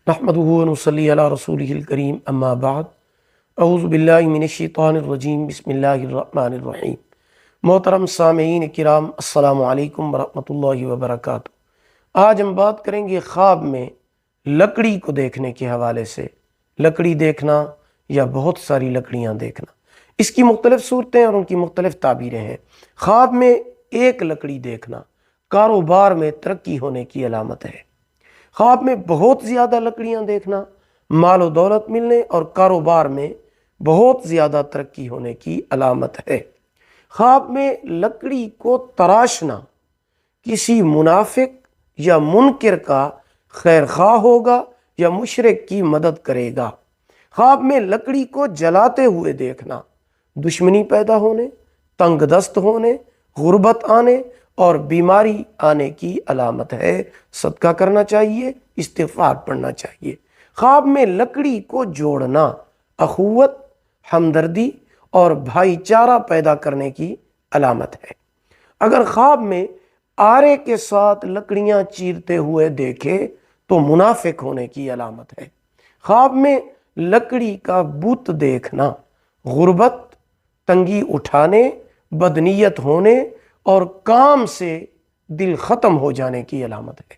نحمدہ و نصلی علی رسولہ الکریم اما بعد اعوذ باللہ من الشیطان الرجیم بسم اللہ الرحمن الرحیم۔ محترم سامعین کرام، السلام علیکم ورحمۃ اللہ وبرکاتہ۔ آج ہم بات کریں گے خواب میں لکڑی کو دیکھنے کے حوالے سے۔ لکڑی دیکھنا یا بہت ساری لکڑیاں دیکھنا، اس کی مختلف صورتیں اور ان کی مختلف تعبیریں ہیں۔ خواب میں ایک لکڑی دیکھنا کاروبار میں ترقی ہونے کی علامت ہے۔ خواب میں بہت زیادہ لکڑیاں دیکھنا مال و دولت ملنے اور کاروبار میں بہت زیادہ ترقی ہونے کی علامت ہے۔ خواب میں لکڑی کو تراشنا کسی منافق یا منکر کا خیر خواہ ہوگا یا مشرک کی مدد کرے گا۔ خواب میں لکڑی کو جلاتے ہوئے دیکھنا دشمنی پیدا ہونے، تنگ دست ہونے، غربت آنے اور بیماری آنے کی علامت ہے۔ صدقہ کرنا چاہیے، استغفار پڑھنا چاہیے۔ خواب میں لکڑی کو جوڑنا اخوت، ہمدردی اور بھائی چارہ پیدا کرنے کی علامت ہے۔ اگر خواب میں آرے کے ساتھ لکڑیاں چیرتے ہوئے دیکھے تو منافق ہونے کی علامت ہے۔ خواب میں لکڑی کا بت دیکھنا غربت، تنگی اٹھانے، بدنیت ہونے اور کام سے دل ختم ہو جانے کی علامت ہے۔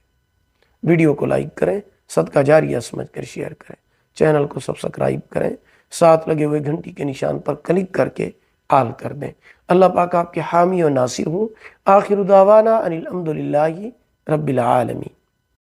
ویڈیو کو لائک کریں، صدقہ جاریہ سمجھ کر شیئر کریں، چینل کو سبسکرائب کریں، ساتھ لگے ہوئے گھنٹی کے نشان پر کلک کر کے آل کر دیں۔ اللہ پاک آپ کے حامی و ناصر ہوں۔ آخر دعوانا ان الحمدللہ رب العالمین۔